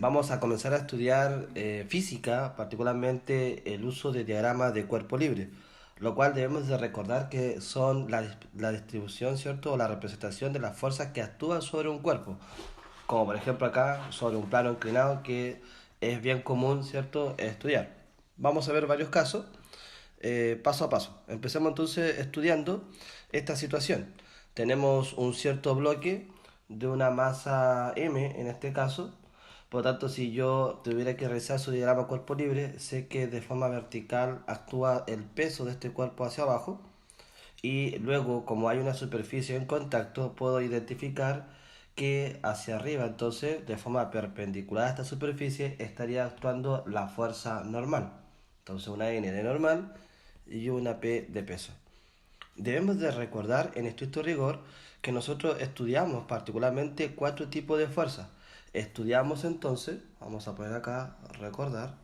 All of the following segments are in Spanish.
vamos a comenzar a estudiar física, particularmente el uso de diagramas de cuerpo libre, lo cual debemos de recordar que son la distribución, ¿cierto? O la representación de las fuerzas que actúan sobre un cuerpo, como por ejemplo acá sobre un plano inclinado que es bien común, ¿cierto?, estudiar. Vamos a ver varios casos paso a paso. Empecemos entonces estudiando esta situación. Tenemos un cierto bloque de una masa M en este caso. Por lo tanto, si yo tuviera que realizar su diagrama cuerpo libre, sé que de forma vertical actúa el peso de este cuerpo hacia abajo y luego, como hay una superficie en contacto, puedo identificar que hacia arriba, entonces, de forma perpendicular a esta superficie, estaría actuando la fuerza normal. Entonces, una N de normal y una P de peso. Debemos de recordar en estricto rigor que nosotros estudiamos particularmente 4 tipos de fuerzas. Estudiamos entonces, vamos a poner acá, recordar,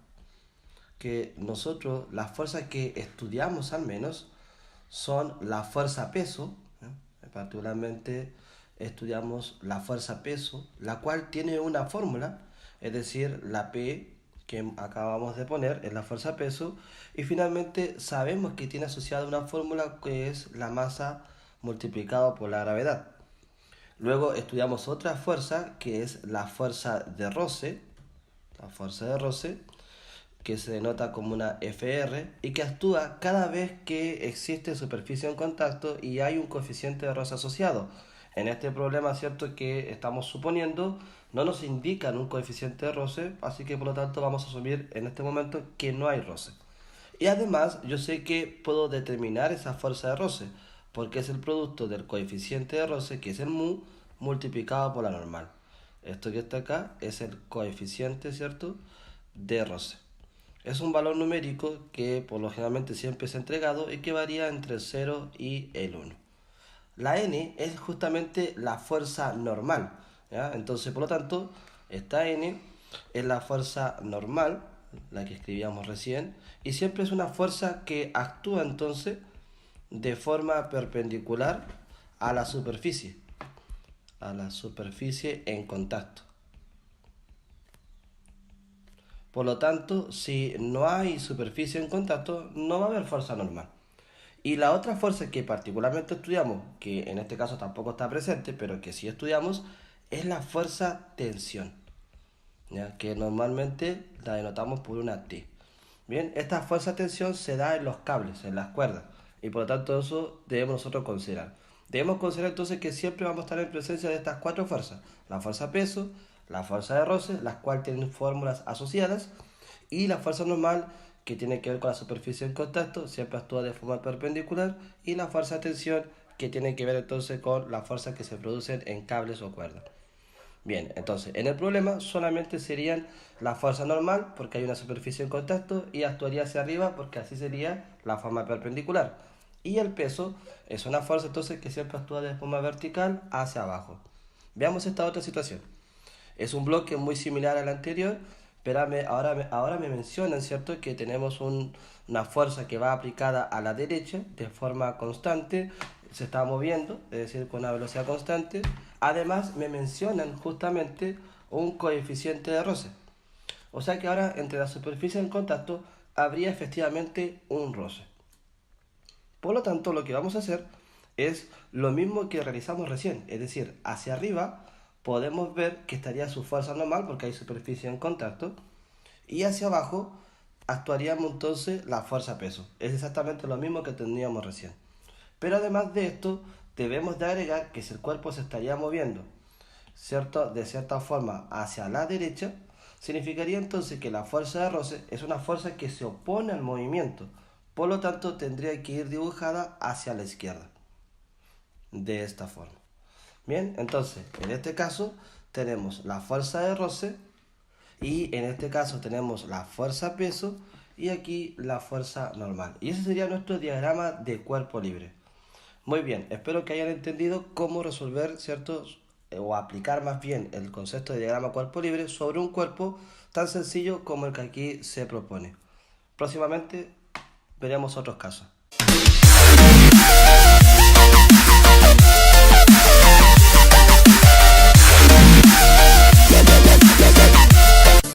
que nosotros las fuerzas que estudiamos al menos son la fuerza peso, particularmente estudiamos la fuerza peso, la cual tiene una fórmula, es decir, la P que acabamos de poner es la fuerza peso, y finalmente sabemos que tiene asociada una fórmula que es la masa multiplicado por la gravedad. Luego estudiamos otra fuerza que es la fuerza de roce, que se denota como una FR y que actúa cada vez que existe superficie en contacto y hay un coeficiente de roce asociado. En este problema, cierto, que estamos suponiendo, no nos indican un coeficiente de roce, así que por lo tanto vamos a asumir en este momento que no hay roce. Y además yo sé que puedo determinar esa fuerza de roce, porque es el producto del coeficiente de roce, que es el mu, multiplicado por la normal. Esto que está acá es el coeficiente, ¿cierto?, de roce. Es un valor numérico que por lo generalmente siempre es entregado y que varía entre el 0 y el 1. La N es justamente la fuerza normal, ¿ya? Entonces, por lo tanto, esta N es la fuerza normal, la que escribíamos recién, y siempre es una fuerza que actúa entonces de forma perpendicular a la superficie en contacto. Por lo tanto, si no hay superficie en contacto, no va a haber fuerza normal. Y la otra fuerza que particularmente estudiamos, que en este caso tampoco está presente, pero que sí estudiamos, es la fuerza tensión, ¿ya?, que normalmente la denotamos por una T. Bien, esta fuerza tensión se da en los cables, en las cuerdas, y por lo tanto eso debemos nosotros considerar. Debemos considerar entonces que siempre vamos a estar en presencia de estas 4 fuerzas: la fuerza peso, la fuerza de roce, las cuales tienen fórmulas asociadas, y la fuerza normal, que tiene que ver con la superficie en contacto, siempre actúa de forma perpendicular, y la fuerza de tensión, que tiene que ver entonces con las fuerzas que se producen en cables o cuerdas. Bien, entonces en el problema solamente serían la fuerza normal, porque hay una superficie en contacto, y actuaría hacia arriba, porque así sería la forma perpendicular. Y el peso es una fuerza entonces que siempre actúa de forma vertical hacia abajo. Veamos esta otra situación. Es un bloque muy similar al anterior, pero ahora me mencionan, ¿cierto?, que tenemos una fuerza que va aplicada a la derecha de forma constante, se está moviendo, es decir, con una velocidad constante. Además, me mencionan justamente un coeficiente de roce. O sea que ahora entre la superficie en contacto habría efectivamente un roce. Por lo tanto, lo que vamos a hacer es lo mismo que realizamos recién, es decir, hacia arriba podemos ver que estaría su fuerza normal porque hay superficie en contacto, y hacia abajo actuaríamos entonces la fuerza peso. Es exactamente lo mismo que teníamos recién. Pero además de esto, debemos de agregar que si el cuerpo se estaría moviendo, ¿cierto?, de cierta forma hacia la derecha, significaría entonces que la fuerza de roce es una fuerza que se opone al movimiento. Por lo tanto, tendría que ir dibujada hacia la izquierda, de esta forma. Bien, entonces, en este caso tenemos la fuerza de roce, y en este caso tenemos la fuerza peso, y aquí la fuerza normal. Y ese sería nuestro diagrama de cuerpo libre. Muy bien, espero que hayan entendido cómo resolver, ¿cierto?, o aplicar más bien el concepto de diagrama cuerpo libre sobre un cuerpo tan sencillo como el que aquí se propone. Próximamente veremos otros casos.